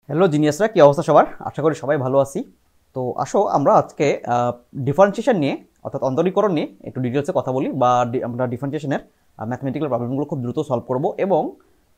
Hello জিনিয়াসরা, কি অবস্থা সবার? আশা করি সবাই ভালো আছি। তো আসো আমরা আজকে ডিফারেন্সিয়েশন নিয়ে অর্থাৎ অন্তরীকরণ নিয়ে একটু ডিটেলসে কথা বলি, বা আমরা ডিফারেন্সিয়েশনের ম্যাথমেটিক্যাল প্রবলেমগুলো খুব দ্রুত সলভ করব এবং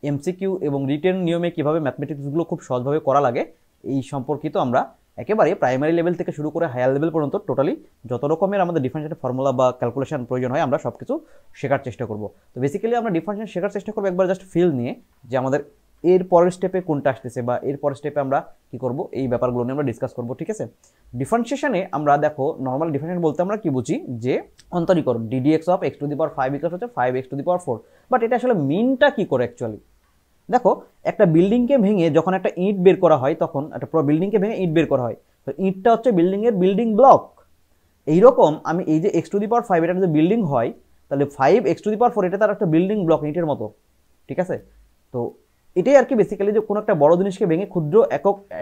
এমসিকিউ এবং রিটেন নিয়মে কীভাবে ম্যাথমেটিক্সগুলো খুব সহজভাবে করা লাগে এই সম্পর্কিত আমরা একেবারে প্রাইমারি লেভেল থেকে শুরু করে হায়ার লেভেল পর্যন্ত টোটালি যত রকমের আমাদের ডিফারেন্সিয়েশন ফর্মুলা বা ক্যালকুলেশন প্রয়োজন হয় আমরা সব কিছু শেখার চেষ্টা করব। তো বেসিক্যালি আমরা ডিফারেন্সিয়েশন শেখার চেষ্টা করবো একবার জাস্ট ফিল নিয়ে, যে আমাদের এর পরের স্টেপে কোনটা আসতেছে বা এর পরের স্টেপে আমরা কি করব, এই ব্যাপারগুলো নিয়ে আমরা ডিসকাস করব। ঠিক আছে, ডিফারেন্সিয়েশনে আমরা দেখো নর্মাল ডিফারেন্সিয়েশন বলতে আমরা কি বুঝি, যে অন্তরীকরণ DDX of X to the power 5 equal হচ্ছে 5 X to the power 4। But এটা আসলে মিনটা কি করে অ্যাকচুয়ালি? দেখো, একটা বিল্ডিংকে ভেঙে যখন একটা ইট বের করা হয়, তখন একটা পুরো বিল্ডিংকে ভেঙে ইট বের করা হয়, তো ইটটা হচ্ছে বিল্ডিংয়ের বিল্ডিং ব্লক। এইরকম আমি এই যে এক্স টু দি পাওয়ার 5 এটা যদি বিল্ডিং হয়, তাহলে 5 এক্স টু দি পাওয়ার 4 এটা তার একটা বিল্ডিং ব্লক ইটের মতো। ঠিক আছে, তো এটাই আর কি বেসিক্যালি, যে কোনো একটা বড় জিনিসকে ভেঙে ক্ষুদ্র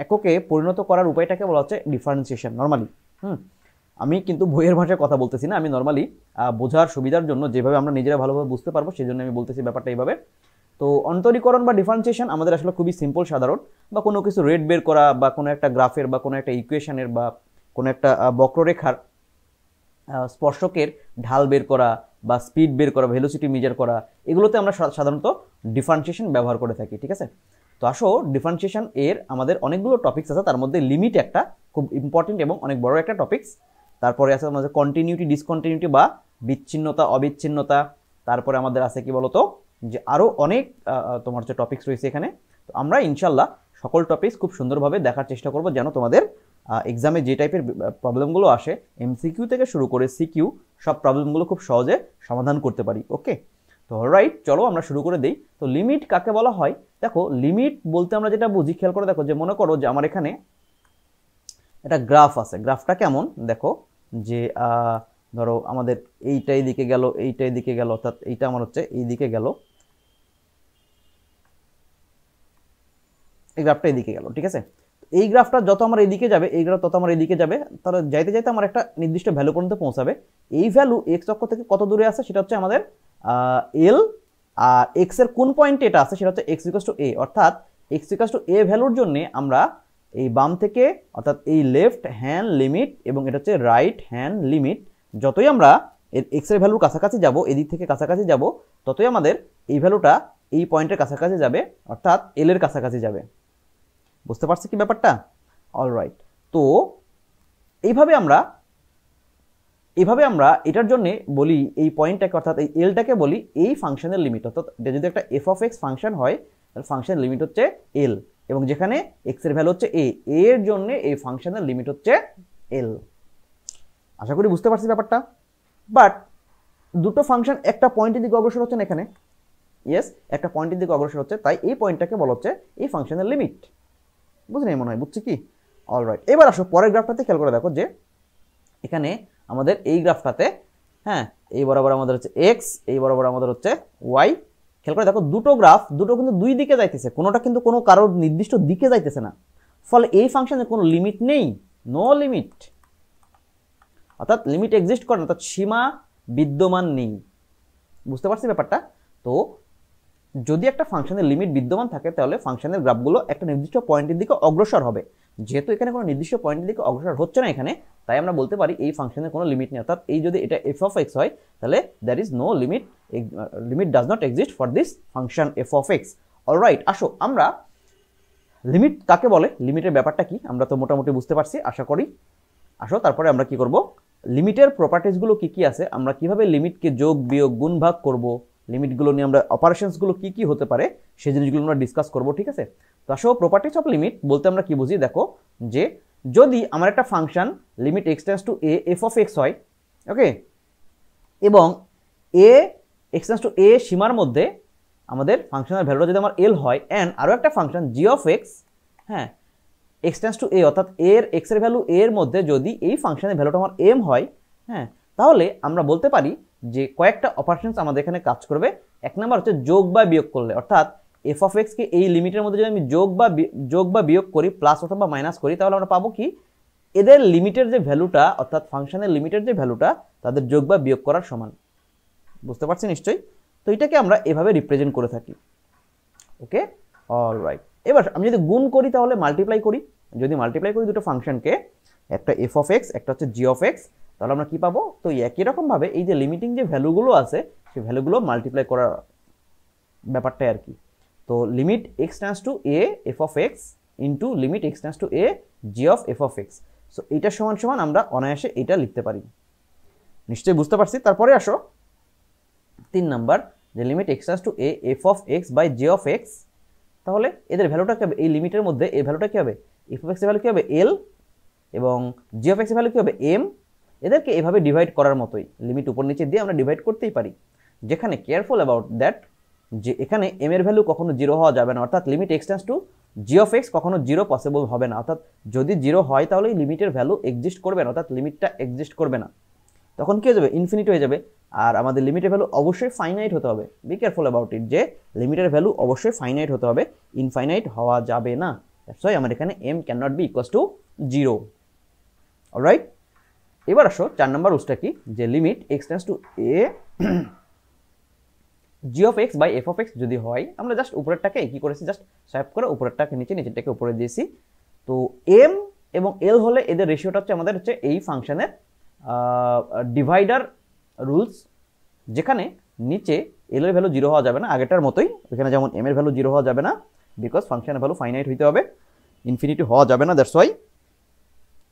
এককে পরিণত করার উপায়টাকে বলা হচ্ছে ডিফারেন্সিয়েশন নর্মালি। আমি কিন্তু বইয়ের ভাষায় কথা বলতেছি না, আমি নর্মালি বোঝার সুবিধার জন্য যেভাবে আমরা নিজেরা ভালোভাবে বুঝতে পারবো সেই জন্য আমি বলতেছি ব্যাপারটা এইভাবে। তো অন্তরীকরণ বা ডিফারেন্সিয়েশন আমাদের আসলে খুবই সিম্পল সাধারণ, বা কোনো কিছু রেট বের করা বা কোনো একটা গ্রাফের বা কোনো একটা ইকুয়েশনের বা কোনো একটা বক্ররেখার স্পর্শকের ঢাল বের করা বা স্পিড বের করা, ভেলোসিটি মেজার করা, এগুলোতে আমরা সাধারণত ডিফারেন্সিয়েশন ব্যবহার করে থাকি। ঠিক আছে, তো আসো ডিফারেন্সিয়েশন এর আমাদের অনেকগুলো টপিকস আছে, তার মধ্যে লিমিট একটা খুব ইম্পর্টেন্ট এবং অনেক বড় একটা টপিকস। তারপরে আছে আমাদের কন্টিনিউটি ডিসকন্টিনিউটি বা বিচ্ছিন্নতা অবিচ্ছিন্নতা। তারপরে আমাদের আছে কি বলতো, যে আরও অনেক তোমার যে টপিকস রয়েছে এখানে। তো আমরা ইনশাল্লাহ সকল টপিকস খুব সুন্দরভাবে দেখার চেষ্টা করব, যেন তোমাদের এক্সামে যে টাইপের প্রবলেমগুলো আসে এমসিকিউ থেকে শুরু করে সিকিউ, সব প্রবলেমগুলো খুব সহজে সমাধান করতে পারি। ওকে, তো রাইট, চলো আমরা শুরু করে দিই। তো লিমিট কাকে বলা হয়? দেখো, লিমিট বলতে আমরা যেটা বুঝি, খেয়াল করে দেখো, যে মনে করো যে আমার এখানে একটা গ্রাফ আছে। গ্রাফটা কেমন দেখো, যে ধরো আমাদের এইটাই দিকে গেল, এইটাই দিকে গেল, অর্থাৎ এইটা আমার হচ্ছে এই দিকে গেল, এই গ্রাফটা এইদিকে গেল। ঠিক আছে, এই গ্রাফটা যত আমার এইদিকে যাবে, এই গ্রাফ তত আমার এইদিকে যাবে, তাহলে যাইতে যাইতে আমার একটা নির্দিষ্ট ভ্যালু পর্যন্ত পৌঁছাবে। এই ভ্যালু এক্স অক্ষ থেকে কত দূরে আছে সেটা হচ্ছে আমাদের এল, আর এক্স এর কোন পয়েন্টে এটা আছে সেটা হচ্ছে এক্স ইকুয়ালস টু এ। অর্থাৎ এক্স ইকুয়ালস টু এ ভ্যালুর জন্য আমরা এই বাম থেকে, অর্থাৎ এই লেফট হ্যান্ড লিমিট এবং এটা হচ্ছে রাইট হ্যান্ড লিমিট, যতই আমরা এক্স এর ভ্যালুর কাছাকাছি যাব, এদিক থেকে কাছাকাছি যাব, ততই আমাদের এই ভ্যালুটা এই পয়েন্টের কাছাকাছি যাবে, অর্থাৎ এল এর কাছাকাছি যাবে। বুঝতে পারছি কি ব্যাপারটা? অলরাইট, তো এইভাবে আমরা এটার জন্য বলি এই পয়েন্টটাকে, অর্থাৎ এই এলটাকে বলি এই ফাংশনের লিমিট। অর্থাৎ এটা যদি একটা এফ অফ এক্স ফাংশন হয়, তাহলে ফাংশনের লিমিট হচ্ছে এল, এবং যেখানে এক্স এর ভ্যালু হচ্ছে এ, এর জন্য এই ফাংশনের লিমিট হচ্ছে এল। আশা করি বুঝতে পারছি ব্যাপারটা। বাট দুটো ফাংশন একটা পয়েন্টের দিকে অগ্রসর হচ্ছে না এখানে, ইয়েস, একটা পয়েন্টের দিকে অগ্রসর হচ্ছে, তাই এই পয়েন্টটাকে বলা হচ্ছে এই ফাংশনের লিমিট। বুঝলি মনে হয়, বুঝছি কি? অলরাইট, এবার আসো পরের গ্রাফটাতে, খেয়াল করে দেখো যে এখানে আমাদের এই গ্রাফটাতে, হ্যাঁ, এই বরাবর আমাদের হচ্ছে এক্স, এই বরাবর আমাদের হচ্ছে ওয়াই। খেয়াল করে দেখো দুটো গ্রাফ, দুটো কিন্তু দুই দিকে যাইতেছে, কোনোটা কিন্তু কোনো কারোর নির্দিষ্ট দিকে যাইতেছে না, ফলে এই ফাংশনের কোনো লিমিট নেই, নো লিমিট, অর্থাৎ লিমিট এক্সিস্ট করে না, অর্থাৎ সীমা বিদ্যমান নেই। বুঝতে পারছি ব্যাপারটা? তো যদি একটা ফাংশনের লিমিট বিদ্যমান থাকে, তাহলে ফাংশনের গ্রাফগুলো একটা নির্দিষ্ট পয়েন্টের দিকে অগ্রসর হবে। যেহেতু এখানে কোনো নির্দিষ্ট পয়েন্টের দিকে অগ্রসর হচ্ছে না এখানে, তাই আমরা বলতে পারি এই ফাংশনের কোনো লিমিট নেই। অর্থাৎ এই যদি এটা এফ অফ এক্স হয়, তাহলে there is no limit, limit does not exist for this function f of x. Alright, আসো আমরা লিমিট কাকে বলে, লিমিটের ব্যাপারটা কি আমরা তো মোটামুটি বুঝতে পারছি আশা করি। আসো তারপরে আমরা কি করব, লিমিটের প্রপার্টিসগুলো কি কি আছে, আমরা কিভাবে লিমিটকে যোগ বিয়োগ গুণ ভাগ করব, লিমিটগুলো নিয়ে আমরা অপারেশনসগুলো কি কি হতে পারে সেই জিনিসগুলো আমরা ডিসকাস করব। ঠিক আছে, তো আসো প্রপার্টিস অফ লিমিট বলতে আমরা কি বুঝি, দেখো যে যদি আমার একটা function limit x tends to a f of x হয়, ওকে, এবং এ এক্স টেন্ডস টু এ সীমার মধ্যে আমাদের ফাংশনের ভ্যালুটা যদি আমার এল হয়, অ্যান্ড আরও একটা ফাংশন জি অফ এক্স, হ্যাঁ, এক্স টেন্ডস টু এ, অর্থাৎ এর এক্স এর ভ্যালু এর মধ্যে যদি এই ফাংশনের ভ্যালুটা আমার এম হয়, হ্যাঁ, তাহলে আমরা বলতে পারি যে কয়েকটা অপারেশনস আমাদের এখানে কাজ করবে। এক নাম্বার হচ্ছে যোগ বা বিয়োগ করলে, অর্থাৎ এফ অফ এক্সকে এই লিমিটের মধ্যে যদি আমি যোগ বা বিয়োগ করি, প্লাস অথবা মাইনাস করি, তাহলে আমরা পাবো কি, এদের লিমিটের যে ভ্যালুটা, অর্থাৎ ফাংশনের লিমিটের যে ভ্যালুটা তাদের যোগ বা বিয়োগ করার সমান। বুঝতে পারছি নিশ্চয়ই? তো এটাকে আমরা এভাবে রিপ্রেজেন্ট করে থাকি। ওকে, অলরাইট, এবার আমি যদি গুণ করি তাহলে মাল্টিপ্লাই করি, যদি মাল্টিপ্লাই করি দুটো ফাংশনকে, একটা এফ অফ এক্স একটা হচ্ছে জি অফ এক্স, তাহলে আমরা কি পাবো? তো একই রকমভাবে এই যে লিমিটিং যে ভ্যালুগুলো আছে সেই ভ্যালুগুলো মাল্টিপ্লাই করার ব্যাপারটাই আর কি। তো limit x tends to a f of x into limit x tends to a g of F of x. So এইটার সমান সমান আমরা অনায়াসে এটা লিখতে পারি, নিশ্চয়ই বুঝতে পারছি। তারপরে আসো 3 নাম্বার, যে limit x tends to a f of x by g of x, তাহলে এদের ভ্যালুটা কি হবে? এই লিমিটের মধ্যে এই ভ্যালুটা কি হবে? এফ অফ এক্স এর ভ্যালু কি হবে? এল, এবং জি অফ এক্স এর ভ্যালু কি হবে? এম। এদেরকে এভাবে ডিভাইড করার মতোই লিমিট উপর নিচে দিয়ে আমরা ডিভাইড করতেই পারি, যেখানে কেয়ারফুল অ্যাবাউট দ্যাট, যে এখানে এম এর ভ্যালু কখনো জিরো হওয়া যাবে না, অর্থাৎ limit x tends two G of x কখনো জিরো পসিবল হবে না, অর্থাৎ যদি জিরো হয় তাহলে এই লিমিটের ভ্যালু এক্সিস্ট করবে না, অর্থাৎ লিমিটটা এক্সিস্ট করবে না, তখন কি হয়ে যাবে? ইনফিনিটি হয়ে যাবে। আর আমাদের লিমিটের ভ্যালু অবশ্যই ফাইনাইট হতে হবে, বি কেয়ারফুল অ্যাবাউট ইট, যে লিমিটের ভ্যালু অবশ্যই ফাইনাইট হতে হবে, ইনফাইনাইট হওয়া যাবে না। দ্যাটস ওয়াই আমার এখানে m can not be equals to zero. Alright, এবার আসো 4 নম্বর রুলসটা কি, যে limit x tends to a g of x by f of x যদি হয়, আমরা জাস্ট উপরেরটাকে কি করেছি, জাস্ট সোয়াপ করে উপরেরটাকে নিচে, নিচেরটাকে উপরে দিয়েছি। তো এম এবং এল হলে এদের রেশিওটা হচ্ছে আমাদের হচ্ছে এই ফাংশনের ডিভাইডার রুলস, যেখানে নিচে এল এর ভ্যালু জিরো হওয়া যাবে না, আগেরটার মতোই এখানে যেমন এম এর ভ্যালু জিরো হওয়া যাবে না, বিকজ ফাংশনের ভ্যালু ফাইনাইট হইতে হবে, ইনফিনিটি হওয়া যাবে না। দ্যাটস ওয়াই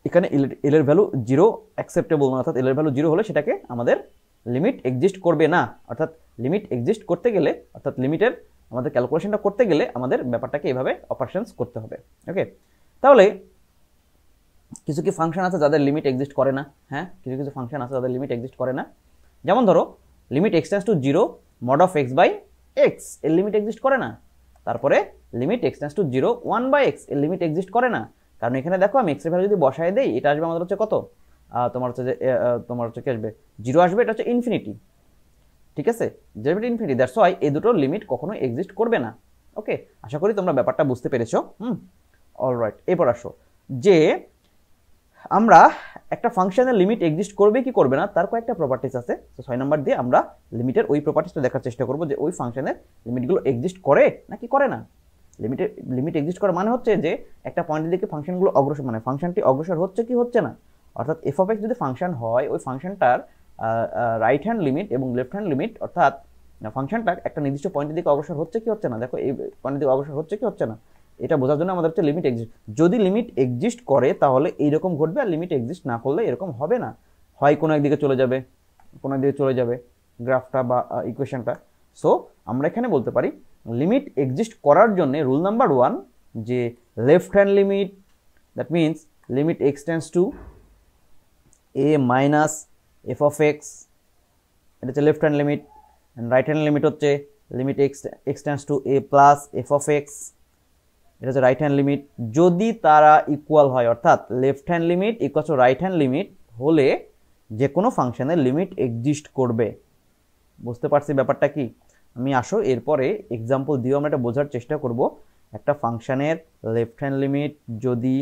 এখানে এল এর ভ্যালু জিরো অ্যাকসেপ্টেবল না, অর্থাৎ এল এর ভ্যালু জিরো হলে সেটাকে আমাদের লিমিট এক্সিস্ট করবে না, অর্থাৎ লিমিট এক্সিস্ট করতে গেলে, অর্থাৎ লিমিটের আমাদের ক্যালকুলেশনটা করতে গেলে আমাদের ব্যাপারটাকে এভাবে অপারেশনস করতে হবে। ওকে, তাহলে কিছু কি ফাংশন আছে যাদের লিমিট এক্সিস্ট করে না? হ্যাঁ, কিছু কিছু ফাংশন আছে যাদের লিমিট এক্সিস্ট করে না, যেমন ধরো limit x tends to zero mod of x by x, এর লিমিট এক্সিস্ট করে না। তারপরে limit x tends to zero one by x, এর লিমিট এক্সিস্ট করে না, কারণ এখানে দেখো আমি এক্স এর ভ্যালু যদি বসায় দেই, এটা আসবে আমাদের হচ্ছে কত, তোমার হচ্ছে যে তোমার হচ্ছে কি আসবে? জিরো আসবে, এটা হচ্ছে ইনফিনিটি, ঠিক আছে, যেটা ইনফিনিটি। দ্যাটস ওয়াই এই দুটো লিমিট কখনো এক্সিস্ট করবে না। ওকে, আশা করি তোমরা ব্যাপারটা বুঝতে পেরেছো। অলরাইট, এরপর আসো যে আমরা একটা ফাংশনের লিমিট এক্সিস্ট করবে কি করবে না তার কয়েকটা প্রপার্টিস আছে। তো 6 নাম্বার দিয়ে আমরা লিমিটের ওই প্রপার্টিসটা দেখার চেষ্টা করব, যে ওই ফাংশনের লিমিটগুলো এক্সিস্ট করে নাকি করে না। লিমিট এক্সিস্ট করা মানে হচ্ছে যে একটা পয়েন্টের দিকে ফাংশনগুলো অগ্রসর, মানে ফাংশনটি অগ্রসর হচ্ছে কি হচ্ছে না, অর্থাৎ এফ অফ এক্স যদি ফাংশন হয়, ওই ফাংশনটার রাইট হ্যান্ড লিমিট এবং লেফট হ্যান্ড লিমিট, অর্থাৎ ফাংশনটা একটা নির্দিষ্ট পয়েন্টের দিকে অগ্রসর হচ্ছে কি হচ্ছে না, দেখো এই পয়েন্টের দিকে অগ্রসর হচ্ছে কি হচ্ছে না, এটা বোঝার জন্য আমাদের হচ্ছে লিমিট এক্সিস্ট। যদি লিমিট এক্সিস্ট করে তাহলে এইরকম ঘটবে, আর লিমিট এক্সিস্ট না করলে এরকম হবে না, হয় কোনো একদিকে চলে যাবে, কোনো একদিকে চলে যাবে গ্রাফটা বা ইকুয়েশনটা। সো আমরা এখানে বলতে পারি লিমিট এক্সিস্ট করার জন্য রুল নাম্বার 1, যে left hand limit, that means limit x tends to A minus F of X, এটা হচ্ছে left hand limit, right hand limit হচ্ছে limit x tends to A plus F of X, এটা হচ্ছে right hand limit. যদি তারা equal হয়, অর্থাৎ left hand limit equal to right hand limit হলে যে কোনো ফাংশনের লিমিট এক্সিস্ট করবে। বুঝতে পারছি ব্যাপারটা কি? আমি আসো এরপরে এক্সাম্পল দিয়েও আমরা এটা বোঝার চেষ্টা করব। একটা ফাংশনের লেফট হ্যান্ড লিমিট যদি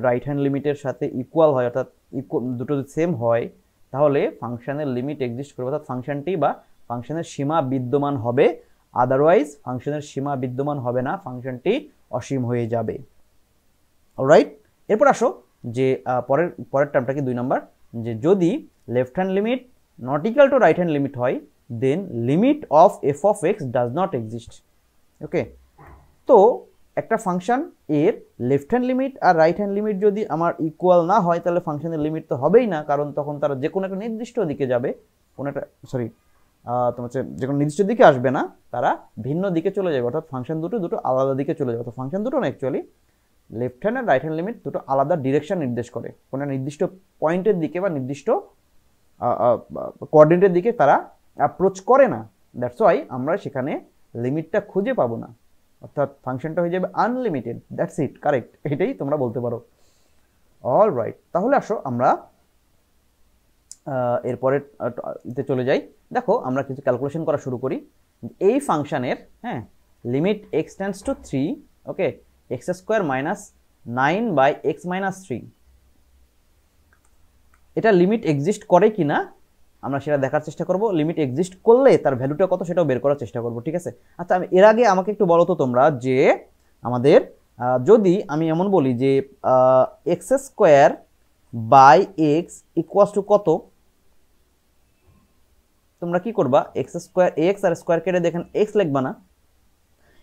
রাইট হ্যান্ড লিমিটের সাথে ইকুয়াল হয়, অর্থাৎ দুটো সেম হয়, তাহলে ফাংশনের লিমিট এক্সিস্ট করবে, অর্থাৎ ফাংশনটি বা ফাংশনের সীমা বিদ্যমান হবে, আদারওয়াইজ ফাংশনের সীমা বিদ্যমান হবে না, ফাংশনটি অসীম হয়ে যাবে। অলরাইট, এরপর আসো যে পরের টার্মটা কি 2 নাম্বার, যে যদি left hand limit not equal to right hand limit হয়, then limit of F of X does not exist. Okay, তো একটা ফাংশন এর লেফট হ্যান্ড লিমিট আর রাইট হ্যান্ড লিমিট যদি আমার ইকুয়াল না হয়, তাহলে ফাংশনের লিমিট তো হবেই না, কারণ তখন তারা যে কোনো একটা নির্দিষ্ট দিকে যাবে, কোনো একটা তোমার হচ্ছে যে কোনো নির্দিষ্ট দিকে আসবে না, তারা ভিন্ন দিকে চলে যাবে, অর্থাৎ ফাংশন দুটো আলাদা দিকে চলে যাবে। অর্থাৎ ফাংশন দুটো না, অ্যাকচুয়ালি লেফট হ্যান্ড আর রাইট হ্যান্ড লিমিট দুটো আলাদা ডিরেকশন নির্দেশ করে, কোনো নির্দিষ্ট পয়েন্টের দিকে বা নির্দিষ্ট কোঅর্ডিনেটের দিকে তারা অ্যাপ্রোচ করে না। দ্যাটস ওয়াই আমরা সেখানে লিমিটটা খুঁজে পাবো না, অর্থাৎ ফাংশনটা হয়ে যাবে আনলিমিটেড। দ্যাটস ইট, কারেক্ট, এটাই তোমরা বলতে পারো। অল রাইট, তাহলে আসো আমরা এরপরে চলে যাই। দেখো আমরা কিছু ক্যালকুলেশন করা শুরু করি। এই ফাংশনের limit x tends to 3, okay, x square minus 9 by x minus 3, এটা লিমিট এক্সিস্ট করে কিনা আমরা সেটা দেখার চেষ্টা করব। লিমিট এক্সিস্ট করলে তার ভ্যালুটা কত সেটাও বের করার চেষ্টা করব, ঠিক আছে? আচ্ছা, আমি এর আগে আমাকে একটু বলো তো তোমরা, যে আমাদের যদি আমি এমন বলি যে x square by x equals to কত, তোমরা কি করবা, এক্স স্কোয়ার এক্স আর স্কোয়ার কেটে দেখেন এক্স লিখবা না,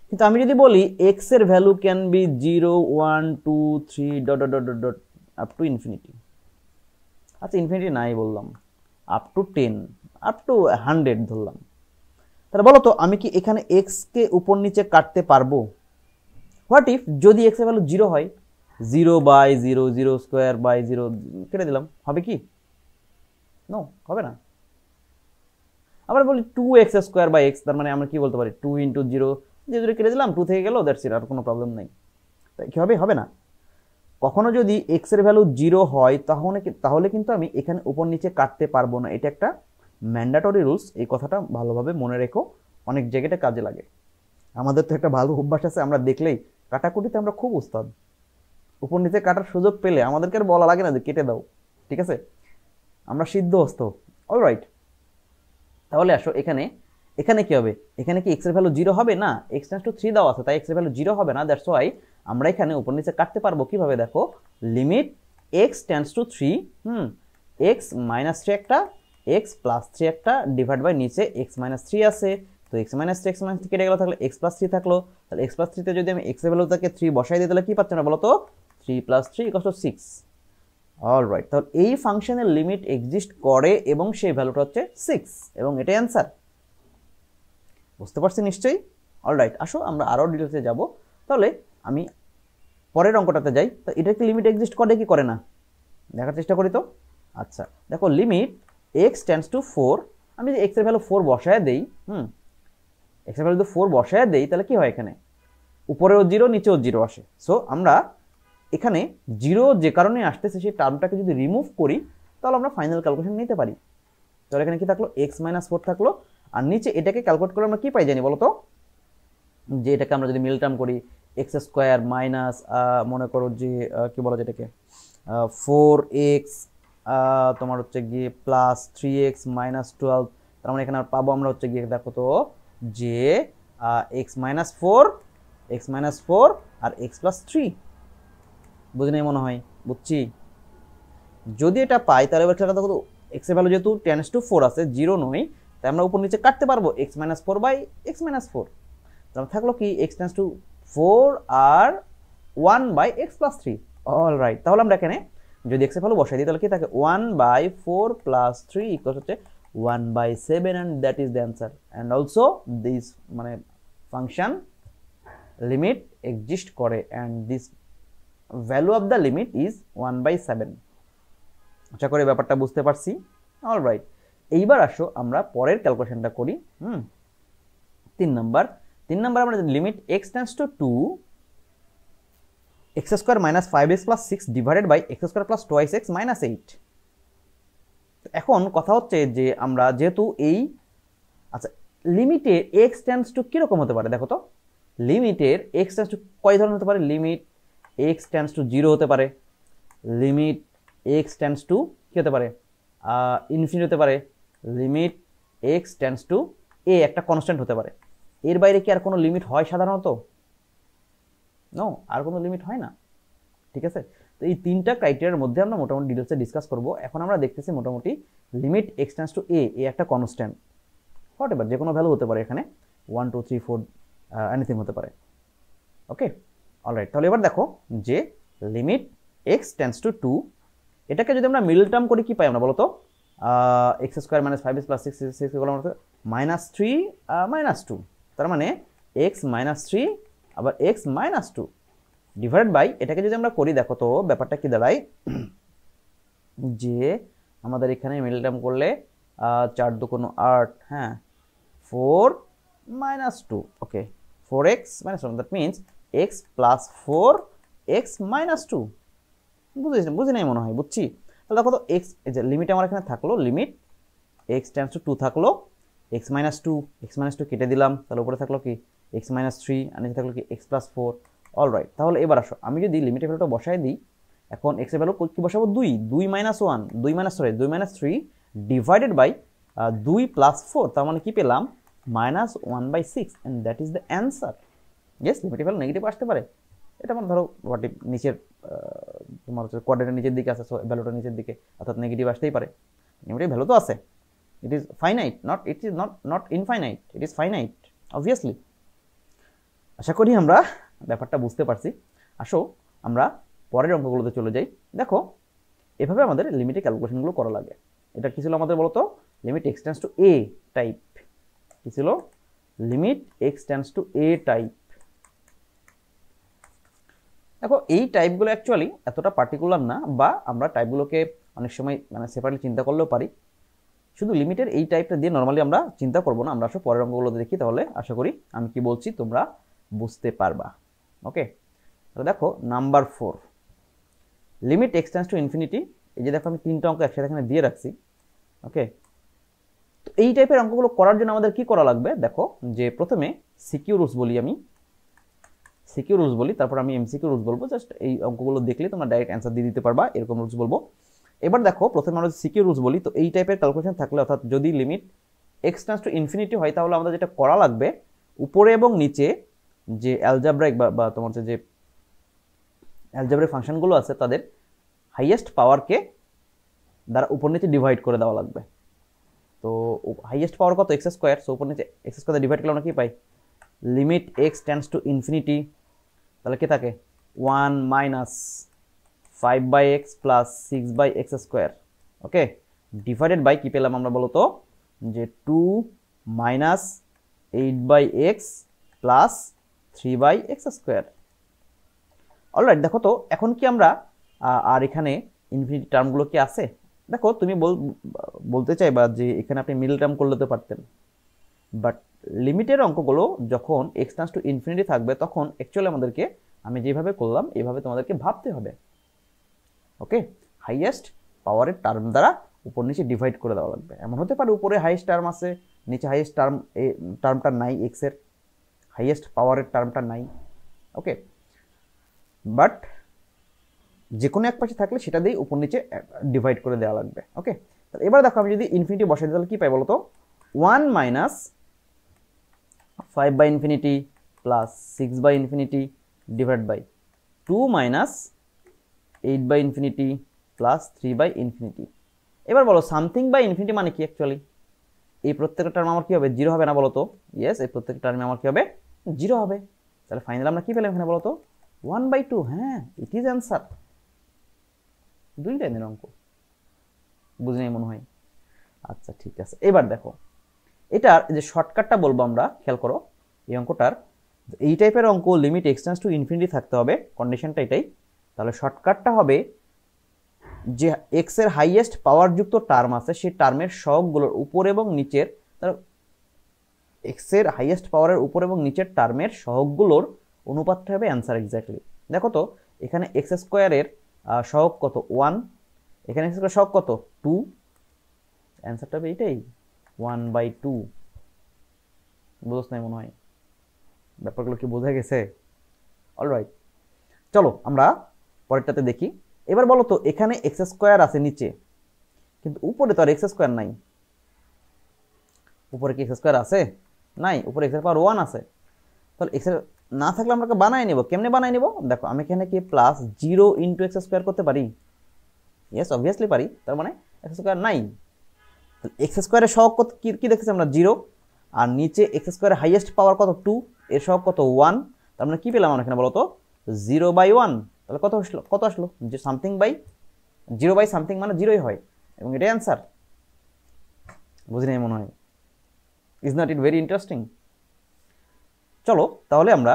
কিন্তু আমি যদি বলি এক্স এর value can be 0 1 2 3 dot dot dot dot up to infinity. আচ্ছা ইনফিনিটি নাই বললাম, আপ টু 10 আপ টু 100 ধরলাম, তাহলে বলো তো আমি কি এখানে এক্স কে উপর নিচে কাটতে পারবো? হোয়াট ইফ যদি এক্স এর ভ্যালু 0 হয়, 0 বাই 0 0 স্কোয়ার বাই 0 কেটে দিলাম, হবে কি? নো, হবে না। আবার বলি 2x স্কোয়ার বাই এক্স, তার মানে আমরা কি বলতে পারি 2 ইন্টু 0, যেহেতু কেটে দিলাম 2 থেকে গেল, দ্যাটস ইট, আর কোনো প্রবলেম নেই। তাই কি হবে? হবে না। কখনো যদি এক্স এর ভ্যালু 0 হয় তাহলে কিন্তু আমি এখানে উপর নিচে কাটতে পারবো না, এটা একটা ম্যান্ডেটরি রুলস, এই কথাটা ভালোভাবে মনে রেখো, অনেক জায়গাটা কাজে লাগে। আমাদের তো একটা ভালো অভ্যাস আছে, আমরা দেখলেই কাটাকুটিতে আমরা খুব উস্তাদ, উপর নিচে কাটার সুযোগ পেলে আমাদেরকে আর বলা লাগে না যে কেটে দাও, ঠিক আছে, আমরা সিদ্ধহস্ত। অলরাইট, তাহলে আসো এখানে কি হবে, এখানে কি এক্স এর ভ্যালু 0 হবে না, x টেন্ডস টু 3 দেওয়া আছে, তাই x এর ভ্যালু 0 হবে না, দ্যাটস ওয়াই আমরা এখানে উপর নিচে কাটতে পারবো কিভাবে, দেখো limit x tends to 3 x minus 3 একটা, x প্লাস 3 একটা, ডিভাইড বাই নিচে x মাইনাস 3 আছে, তো x মাইনাস 3 কেটে গেল, থাকলে x প্লাস 3 থাকলো, তাহলে x প্লাস 3 তে যদি আমি x এর ভ্যালুটাকে 3 বসাই দিই তাহলে কি পাচ্ছি না বলো তো, 3 প্লাস 3 ইকুয়ালস টু 6। অলরাইট, তাহলে এই ফাংশনের লিমিট এক্সিস্ট করে এবং সেই ভ্যালুটা হচ্ছে 6, এবং এটাই অ্যান্সার। বুঝতে পারছি নিশ্চয়ই? অলরাইট, আসো আমরা আরও ডিটেলসে যাব। তাহলে আমি পরের অঙ্কটাতে যাই, তো এটা কি লিমিট এক্সিস্ট করে কি করে না দেখার চেষ্টা করি তো। আচ্ছা দেখো, লিমিট এক্স টেন্ডস টু 4, আমি যদি এক্স এর ভ্যালু 4 বসায় দেই, এক্স এর ভ্যালু যদি 4 বসায় দেই তাহলে কি হয়, এখানে উপরেও 0 নিচেও 0 আসে। সো আমরা এখানে 0 যে কারণে আসতেছে সেই টার্মটাকে যদি রিমুভ করি তাহলে আমরা ফাইনাল ক্যালকুলেশন নিতে পারি। তাহলে এখানে কি থাকলো, x মাইনাস 4 থাকলো, আর নিচে এটাকে ক্যালকুলেট করে আমরা কি পাই জানি বলো তো, যে এটাকে আমরা যদি মিল টার্ম করি এক্স স্কোয়ার মাইনাস মনে করো যে কি বলা যায় এটাকে 4x তোমার হচ্ছে গিয়ে প্লাস 3x মাইনাস 12, তার মানে এখানে পাবো আমরা হচ্ছে গিয়ে দেখো তো যে x মাইনাস 4 আর x প্লাস 3, বুঝি নাই মনে হয়, বুঝছি। যদি এটা পাই তাহলে এবার খেলা দেখো, x এর ভ্যালু যেহেতু টেন্ডস টু 4 আছে, 0 নয়, তাই আমরা উপর নিচে কাটতে পারবো x minus 4 by x minus 4, তাহলে থাকলো কি x টেন্ডস টু 4 আর 1 বাই x প্লাস 3। অলরাইট, তাহলে আমরা এখানে যদি x এর ভ্যালু বসাই দিই তাহলে কি থাকে 1 বাই 4 প্লাস 3 ইকুয়াল হচ্ছে 1 by 7, and that is the answer, and also this মানে ফাংশন লিমিট এক্সিস্ট করে, and this value of the limit is 1 by 7। আশা করি ব্যাপারটা বুঝতে পারছি। অলরাইট, এইবার আসো আমরা পরের ক্যালকুলেশনটা করি। 3 নাম্বার আমরা limit x tends to 2 x square minus 5x plus 6 divided by x square plus 2x minus 8। এখন কথা হচ্ছে যে আমরা যেহেতু এই আচ্ছা লিমিটে x টেন্ডস টু কিরকম হতে পারে, দেখো তো লিমিটের x টেন্ডস টু কয় ধরনের হতে পারে, লিমিট x টেন্ডস টু 0 হতে পারে, লিমিট x টেন্ডস টু কি হতে পারে ইনফিনিটি হতে পারে, limit x tends two a একটা কনস্ট্যান্ট হতে পারে। এর বাইরে কি আর কোনো লিমিট হয় সাধারণত? নো, আর কোনো লিমিট হয় না, ঠিক আছে। তো এই তিনটা ক্রাইটেরিয়ার মধ্যে আমরা মোটামুটি ডিটেলসে ডিসকাস করব। এখন আমরা দেখতেছি মোটামুটি limit x tends two a একটা কনস্ট্যান্ট, হোয়াট এভার যে কোনো ভ্যালু হতে পারে, এখানে 1 2 3 4 এনিথিং হতে পারে। ওকে, অলরাইট, তাহলে এবার দেখো যে লিমিট x টেন্ডস টু 2, এটাকে যদি আমরা মিডল টার্ম করি কি পাই আমরা বলো তো, x square minus 5x plus 6 এগুলো আমরা মাইনাস 3 মাইনাস 2, তার মানে x মাইনাস 3 আবার x মাইনাস 2 ডিভাইডেড বাই এটাকে যদি আমরা করি দেখো তো ব্যাপারটা কি দাঁড়ায়, যে আমাদের এখানে মিডল টার্ম করলে 4 2 8, হ্যাঁ 4 minus 2, okay 4x minus 1, that means x plus 4x minus 2। বুঝি নাই মনে হয়, বুঝছি। তাহলে দেখো তো x এই যে লিমিট আমার এখানে থাকলো, লিমিট x টেন্ডস টু 2 থাকলো, x মাইনাস 2 কেটে দিলাম, তাহলে উপরে থাকলো কি x মাইনাস 3 আর নিচে থাকলো কি x প্লাস 4। অলরাইট, তাহলে এবার আসো আমি যদি লিমিটের ভ্যালুটা বসাই দিই, এখন x এর ভ্যালু কি বসাবো, 2 মাইনাস 3 ডিভাইডেড বাই 2 প্লাস 4, তার মানে কি পেলাম -1/6, and that is the answer। Yes লিমিটের ভ্যালু নেগেটিভ আসতে পারে। এটা আমার ধরো হোয়াটিভ নিচের তোমার হচ্ছে কোয়াড্রেন্টের নিচের দিকে আছে, সো ভ্যালুটা নিচের দিকে, অর্থাৎ নেগেটিভ আসতেই পারে। লিমিটের ভ্যালু তো আছে, it is finite, it is not infinite, it is finite obviously. আশা করি আমরা ব্যাপারটা বুঝতে পারছি। আসো আমরা পরের অঙ্কগুলোতে চলে যাই। দেখো এভাবে আমাদের লিমিটের ক্যালকুলেশনগুলো করা লাগে। এটা কি ছিল আমাদের বলতো, limit x tends to A type. কি ছিল, limit x tends to A type. দেখো এই টাইপগুলো অ্যাকচুয়ালি এতটা পার্টিকুলার না, বা আমরা টাইপগুলোকে অনেক সময় মানে সেপারেটলি চিন্তা করলেও পারি। শুধু লিমিটের এই টাইপটা দিয়ে নর্মালি আমরা চিন্তা করবো না। আমরা আসলে পরের অঙ্কগুলোতে দেখি, তাহলে আশা করি আমি কি বলছি তোমরা বুঝতে পারবা। ওকে, তাহলে দেখো number 4, limit x tends to infinity. এই যে দেখো আমি 3টা অঙ্ক একসাথে এখানে দিয়ে রাখছি। ওকে, তো এই টাইপের অঙ্কগুলো করার জন্য আমাদের কি করা লাগবে, দেখো যে প্রথমে সিকিউ রুলস বলি, আমি সিকিউ রুলস বলি, তারপর আমি এমসিকিউ রুলস বলবো। জাস্ট এই অঙ্কগুলো দেখলে তোমরা ডাইরেক্ট অ্যান্সার দিয়ে দিতে পারবা, এরকম রুলস বলবো। এবার দেখো প্রথমে আমরা সিকিউ রুলস বলি, তো এই টাইপের ক্যালকুলেশন থাকলে, অর্থাৎ যদি limit x tends to infinity হয়, তাহলে আমাদের যেটা করা লাগবে, উপরে এবং নিচে যে অ্যালজাব্রাইক বা তোমার যে অ্যালজাব্রাইক ফাংশনগুলো আছে তাদের হাইয়েস্ট পাওয়ারকে দ্বারা উপর নিচে ডিভাইড করে দেওয়া লাগবে। তো হাইয়েস্ট পাওয়ার কত, এক্স স্কোয়ার, সো উপর নিচে এক্স স্কোয়ার ডিভাইড করলে আমরা কি পাই, limit x tends to infinity, তাহলে কি থাকে 1 minus 5/x plus 6/x square. Okay, divided by কি পেলাম আমরা বলো তো, যে 2 minus 8/x plus 3/x square. Alright, দেখো তো এখন কি আমরা আর এখানে ইনফিনিটি টার্মগুলো কি আছে। দেখো তুমি বলতে চাইবা যে এখানে আপনি মিডল টার্ম করলে তো পারতেন, বাট লিমিটের অঙ্কগুলো যখন এক্স টেন্ডস টু ইনফিনিটি থাকবে, তখন অ্যাকচুয়ালি আমাদেরকে আমি যেভাবে করলাম এইভাবে তোমাদেরকে ভাবতে হবে। ওকে, হাইয়েস্ট পাওয়ারের টার্ম দ্বারা উপর নিচে ডিভাইড করে দেওয়া লাগবে। এমন হতে পারে উপরে হাইয়েস্ট টার্ম আছে, নিচে হাইয়েস্ট টার্মটা নাই, এক্সের হাইয়েস্ট পাওয়ারের টার্মটা নাই। ওকে, বাট যে কোনো এক পাশে থাকলে সেটা দিয়ে উপর নিচে ডিভাইড করে দেওয়া লাগবে। ওকে, তাহলে এবার দেখো আমি যদি ইনফিনিটি বসাই দিই, তাহলে কি পাই বলো তো, 1 মাইনাস 5/ইনফিনিটি প্লাস 6/ইনফিনিটি ডিভাইড বাই 2 মাইনাস 8/ইনফিনিটি প্লাস 3/ইনফিনিটি। এবার বলো সামথিং বাই ইনফিনিটি মানে কি অ্যাকচুয়ালি, এই প্রত্যেকটা টার্ম আমার কি হবে, 0 হবে না বলো তো। ইয়েস, এই প্রত্যেকটা টার্মে আমার কি হবে, 0 হবে। তাহলে ফাইনালি আমরা কি পেলাম এখানে বলো তো, 1/2। হ্যাঁ, ইট ইজ অ্যান্সার। 2 লাইনের অঙ্ক, বুঝে নেই মনে হয়। আচ্ছা ঠিক আছে, এবার দেখো এটার যে শর্টকাটটা বলবো আমরা, খেয়াল করো এই অঙ্কটার, এই টাইপের অঙ্ক limit x tends to infinity থাকতে হবে, কন্ডিশনটা এটাই। তাহলে শর্টকাটটা হবে যে এক্স এর হাইয়েস্ট পাওয়ার যুক্ত টার্ম আছে, সেই টার্মের সহগগুলোর উপর এবং নিচের, এক্স এর হাইয়েস্ট পাওয়ারের উপর এবং নিচের টার্মের সহগগুলোর অনুপাতটা হবে অ্যান্সার এক্স্যাক্টলি। দেখো তো এখানে এক্স স্কোয়ারের সহগ কত, 1, এখানে এক্স স্কোয়ার সহগ কত, 2, অ্যান্সারটা হবে এটাই 1/2। বুঝছ নাই মনে হয়, ব্যাপারগুলো কি বোঝা গেছে? অলরাইট, চলো আমরা পরেরটাতে দেখি। এবার বলো তো এখানে এক্স স্কোয়ার আছে নিচে, কিন্তু উপরে তো আর এক্স স্কোয়ার নাই। উপরে কি এক্স স্কোয়ার আছে? নাই, উপরে এক্স এর পাওয়ার 1 আছে। তাহলে এক্স এর না থাকলে আমরা বানাই নেব। কেমনে বানাই নেব? দেখো আমি এখানে কি প্লাস 0 ইন্টু এক্স স্কোয়ার করতে পারি? ইয়েস, অবভিয়াসলি পারি। তার মানে এক্স স্কোয়ার নাই। এক্স স্কোয়ারের সহগ কত, কি দেখেছি আমরা, 0। আর নিচে এক্স স্কোয়ারের হাইয়েস্ট পাওয়ার কত, 2, এর সহগ কত, 1। তার মানে কি পেলাম আমরা এখানে বলো তো, 0/1। তাহলে কত আসলো, যে সামথিং বাই 0/সামথিং মানে 0ই হয়, এবং এটাই অ্যান্সার। বুঝি নাই মনে হয়। Is not it very interesting? চলো তাহলে আমরা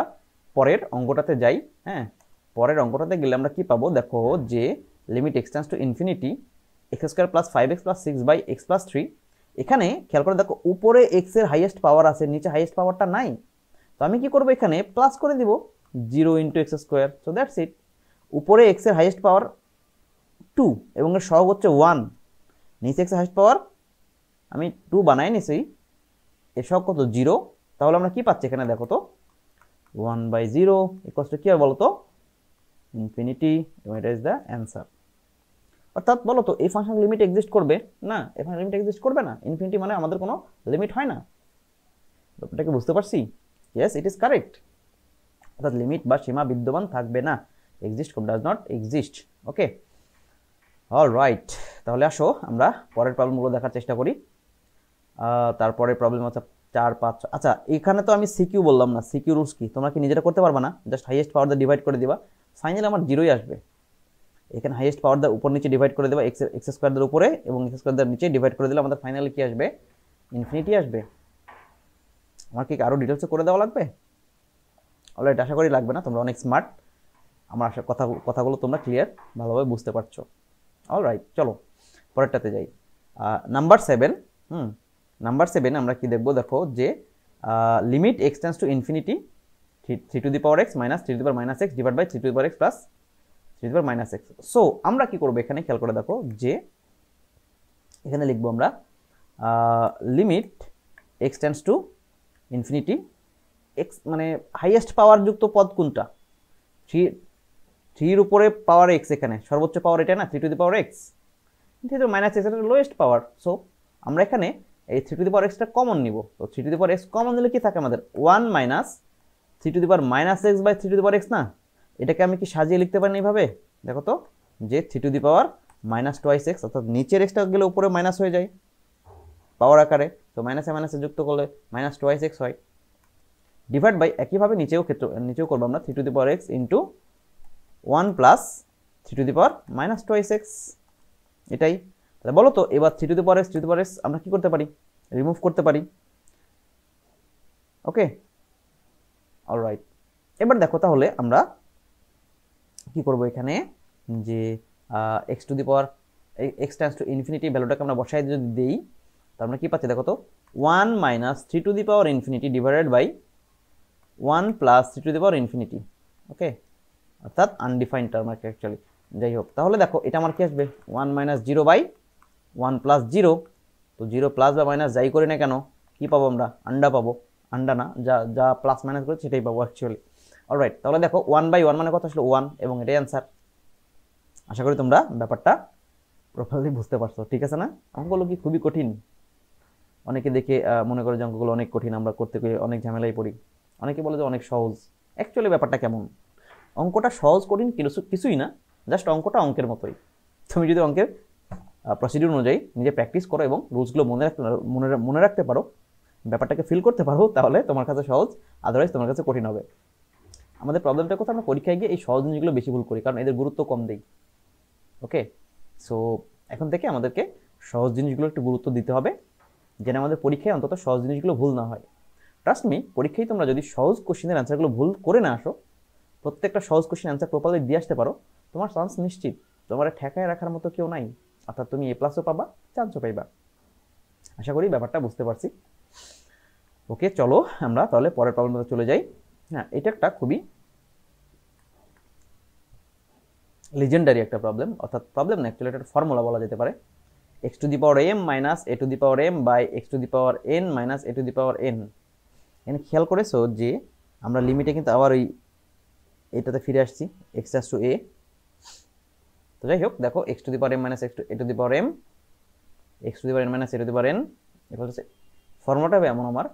পরের অঙ্কটাতে যাই। হ্যাঁ, পরের অঙ্কটাতে গেলে আমরা কি পাবো, দেখো যে limit x tends to infinity x square plus 5x plus 6/x plus 3। এখানে খেয়াল করে দেখো উপরে এক্স এর হাইয়েস্ট পাওয়ার আছে, নিচে হাইয়েস্ট পাওয়ারটা নাই। তো আমি কি করবো, এখানে প্লাস করে দিব 0 into x square. So that's it. উপরে এক্স এর হাইয়েস্ট পাওয়ার 2 এবং এর সহগ হচ্ছে 1, নিচে এক্স এর হাইয়েস্ট পাওয়ার আমি 2 বানাই নিছি, এর সহগ কত, 0। তাহলে আমরা কি পাচ্ছি এখানে দেখো তো, 1/0 ইকুয়ালস টু কি হবে বলো তো, ইনফিনিটি, এবং এটা ইজ দ্য অ্যান্সার। অর্থাৎ বলো তো এই ফাংশন লিমিট এক্সিস্ট করবে না, এই ফাংশন লিমিট এক্সিস্ট করবে না। ইনফিনিটি মানে আমাদের কোনো লিমিট হয় না। ব্যাপারটাকে বুঝতে পারছি? Yes, it is correct. অর্থাৎ লিমিট বা সীমা বিদ্যমান থাকবে না, exist does not exist. Okay, alright, তাহলে আসো আমরা পরের প্রবলেমগুলো দেখার চেষ্টা করি। তারপরে প্রবলেম হচ্ছে 4, 5। আচ্ছা, এখানে তো আমি সিকিউ বললাম না, সিকিউ রুলস কি তোমরা কি নিজেরা করতে পারবা না? জাস্ট হাইয়েস্ট পাওয়ার দিয়ে ডিভাইড করে দিবা, ফাইনালি আমার 0ই আসবে। এখানে হাইয়েস্ট পাওয়ার দিয়ে উপর নিচে ডিভাইড করে দেবা, এক্স স্কোয়ারদের উপরে এবং এক্স স্কোয়ারদের নিচে ডিভাইড করে দিলে আমাদের ফাইনালি কি আসবে? ইনফিনিটি আসবে। আমার কি আরও ডিটেলসে করে দেওয়া লাগবে? অলরাইট, আশা করি লাগবে না, তোমরা অনেক স্মার্ট, আমার কথাগুলো তোমরা ক্লিয়ার ভালোভাবে বুঝতে পারছো। অলরাইট, চলো পরেরটাতে যাই। নাম্বার 7। নাম্বার 7 আমরা কি দেখবো? দেখো যে limit x tends to infinity 3 to the power x minus 3 to the power minus x divide by 3 to the power x plus 3 to the power minus x. So আমরা কি করবো এখানে? খেয়াল করে দেখো যে এখানে লিখবো আমরা limit x tends to infinity, x মানে হাইয়েস্ট পাওয়ার যুক্ত পদ কোনটা? 3 উপরে পাওয়ার এক্স, এখানে সর্বোচ্চ পাওয়ার এটা না, 3 to the power x, 3 to minus x এটা লোয়েস্ট পাওয়ার। সো আমরা এখানে এই 3 টু দি পাওয়ার এক্সটা কমন নিব। তো 3 to the power x common নিলে কি থাকে আমাদের? 1 minus 3 to the power minus x by 3 to the power x না? এটাকে আমি কি সাজিয়ে লিখতে পারি না এইভাবে? দেখো তো যে 3 to the power minus twice x, অর্থাৎ নিচের এক্সটা গেলে উপরে মাইনাস হয়ে যায় পাওয়ার আকারে, তো মাইনাসে মাইনাসে যুক্ত করলে মাইনাস টোয়াইস এক্স হয়, ডিভাইড বাই একইভাবে নিচেও করবো আমরা 3 to the power x into 1 plus 3 to the power minus twice x. এটাই তাহলে বলো তো এবার 3 to the power x 3 to the power x আমরা কি করতে পারি? রিমুভ করতে পারি। ওকে, অলরাইট, এবার দেখো তাহলে আমরা কি করব এখানে? যে X to the power X tends to infinity ভ্যালুটাকে আমরা বসাই যদি দিই, তো আমরা কি পাচ্ছি? দেখো তো 1 minus 3 to the power infinity divided by 1 plus 3 to the power infinity. Okay, অর্থাৎ আনডিফাইন্ড টার্ম আর কি অ্যাকচুয়ালি। যাই হোক, তাহলে দেখো এটা আমার কি আসবে? 1 মাইনাস 0 বাই 1 প্লাস 0। তো 0 প্লাস বা মাইনাস যাই করি না কেন কি পাবো আমরা? আন্ডা পাবো। আন্ডা না, যা যা প্লাস মাইনাস করে সেটাই পাবো অ্যাকচুয়ালি। অলরাইট, তাহলে দেখো 1 বাই 1 মানে কত আসলে 1, এবং এটাই অ্যান্সার। আশা করি তোমরা ব্যাপারটা প্রপারলি বুঝতে পারছো, ঠিক আছে না? অঙ্কগুলো কি খুবই কঠিন? অনেকে দেখে মনে করে যে অঙ্কগুলো অনেক কঠিন, আমরা করতে গিয়ে অনেক ঝামেলায় পড়ি। অনেকে বলে যে অনেক সহজ। অ্যাকচুয়ালি ব্যাপারটা কেমন? অঙ্কটা সহজ কঠিন কিছুই না, জাস্ট অঙ্কটা অঙ্কের মতোই। তুমি যদি অঙ্কের প্রসিডিউর অনুযায়ী নিজে প্র্যাকটিস করো এবং রুলসগুলো মনে রাখতে পারো, ব্যাপারটাকে ফিল করতে পারো, তাহলে তোমার কাছে সহজ, আদারওয়াইজ তোমার কাছে কঠিন হবে। আমাদের প্রবলেমটা কথা, আমরা পরীক্ষায় গিয়ে এই সহজ জিনিসগুলো বেশি ভুল করি, কারণ এদের গুরুত্ব কম দেই। ওকে, সো এখন থেকে আমাদেরকে সহজ জিনিসগুলো একটু গুরুত্ব দিতে হবে, যেন আমাদের পরীক্ষায় অন্তত সহজ জিনিসগুলো ভুল না হয়। ট্রাস্ট মি, পরীক্ষায় তোমরা যদি সহজ কোশ্চেনের অ্যান্সারগুলো ভুল করে না আসো, প্রত্যেকটা সহজ কোশ্চেন অ্যান্সার প্রপারলি দিয়ে আসতে পারো, তোমার চান্স নিশ্চিত। তোমার ঠেকায় রাখার মতো কেউ নাই, অর্থাৎ তুমি এ প্লাসও পাবা, চান্সও পাইবা। আশা করি ব্যাপারটা বুঝতে পারছি। ওকে, চলো আমরা তাহলে পরের প্রবলেমটা চলে যাই। হ্যাঁ, এটা একটা খুবই লিজেন্ডারি একটা প্রবলেম, অর্থাৎ প্রবলেম না, অ্যাকচুয়ালি একটা ফর্মুলা বলা যেতে পারে। X to the power m minus A to the power m by x to the power n minus A to the power n. এখানে খেয়াল করেছো যে আমরা লিমিটে কিন্তু আবার ওই এটাতে ফিরে আসছি, এক্স ট্যান্ডস টু এ। তো যাই হোক, দেখো x to the power m minus A to the power m, x to the power n minus A to the power n, এবার হচ্ছে ফর্মুলাটা হবে এমন আমার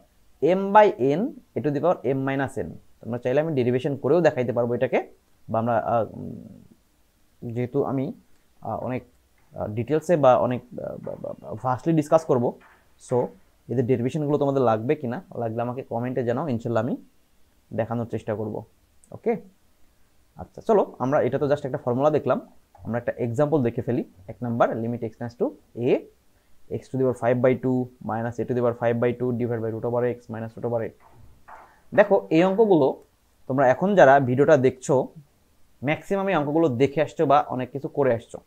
m by n a to the power m minus n. তোমরা চাইলে আমি derivation করেও দেখাইতে পারবো এটাকে, বা আমরা যেহেতু আমি অনেক ডিটেলসে বা অনেক ফাস্টলি ডিসকাস করব, সো এদের ডেরিভেশনগুলো তোমাদের লাগবে কিনা, লাগলে আমাকে কমেন্টে জানাও, ইনশাল্লাহ আমি দেখানোর চেষ্টা করব। ওকে, আচ্ছা চলো আমরা এটা তো জাস্ট একটা ফর্মুলা দেখলাম, আমরা একটা এক্সাম্পল দেখে ফেলি। 1 number, limit x tends to A X to the power 5/2 minus A to the power 5/2 divide by root over X minus root over A. দেখো এই অঙ্কগুলো তোমরা এখন যারা ভিডিওটা দেখছো, ম্যাক্সিমাম এই অঙ্কগুলো দেখে আসছো বা অনেক কিছু করে আসছো।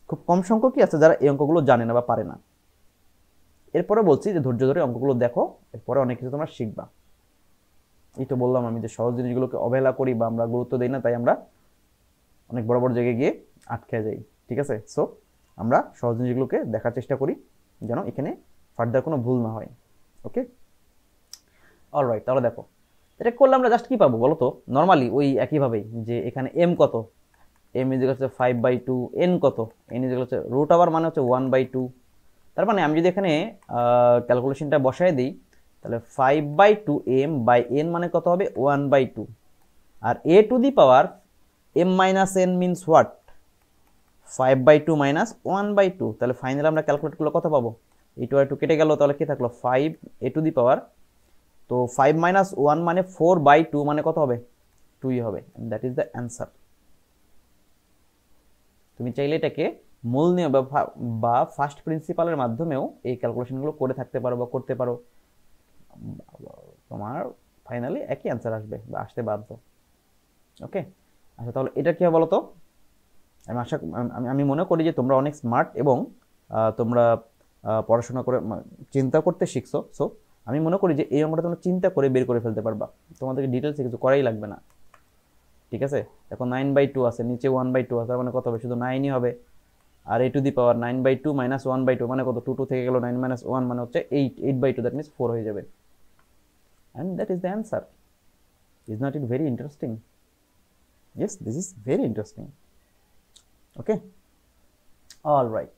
খুব কম সংখ্যকই আছে যারা এই অঙ্কগুলো জানে না বা পারে না। এরপরে বলছি যে ধৈর্য ধরে অঙ্কগুলো দেখো, এরপরে অনেক কিছু তোমরা শিখবা। এই তো বললাম আমি যে সহজ জিনিসগুলোকে অবহেলা করি বা আমরা গুরুত্ব দিই না, তাই আমরা অনেক বড় বড় জায়গায় গিয়ে আটকে যাই। ঠিক আছে, সো আমরা সহজ জিনিসগুলোকে দেখার চেষ্টা করি যেন এখানে ফার্দার কোনো ভুল না হয়। ওকে, অলরাইট, তাহলে দেখো এটা করলে আমরা জাস্ট কি পাবো বলো তো? নর্মালি ওই একইভাবেই যে এখানে এম কত, M is equal to 5/2, N কত, N is equal to root over মানে হচ্ছে 1/2। তার মানে আমি যদি এখানে ক্যালকুলেশনটা বসায় দিই, তাহলে 5/2m বাই n মানে কত হবে 1/2 আর a two the power m minus n means what 5/2 minus 1/2 তাহলে ফাইনালি আমরা ক্যালকুলেট করলে কত পাবো এই 2 আর 2 কেটে গেল তাহলে কি থাকলো 5 a টু দি পাওয়ার তো 5 মাইনাস 1 মানে 4/2 মানে কত হবে 2ই হবে দ্যাট ইজ দ্য অ্যান্সার তুমি চাইলে এটাকে মূল নিয়ম বা ফার্স্ট প্রিন্সিপালের মাধ্যমেও এই ক্যালকুলেশনগুলো করে থাকতে পারো বা করতে পারো তোমার ফাইনালি একই অ্যান্সার আসবে বা আসতে বাধ্য ওকে আচ্ছা তাহলে এটা কি হবে বলো তো আমি মনে করি যে তোমরা অনেক স্মার্ট এবং তোমরা পড়াশোনা করে চিন্তা করতে শিখছো সো আমি মনে করি যে এই অঙ্কটা তোমরা চিন্তা করে বের করে ফেলতে পারবা তোমাদেরকে ডিটেলসে কিছু করাই লাগবে না ঠিক আছে এখন 9/2 আছে নিচে 1/2 আছে তার মানে কত হবে শুধু 9ই হবে আর a two the power 9/2 minus 1/2 মানে কত 2 থেকে গেল 9 মাইনাস 1 মানে হচ্ছে 8/2 দ্যাট মিন্স 4 হয়ে যাবে and that is the answer is not it very interesting yes this is very interesting okay all right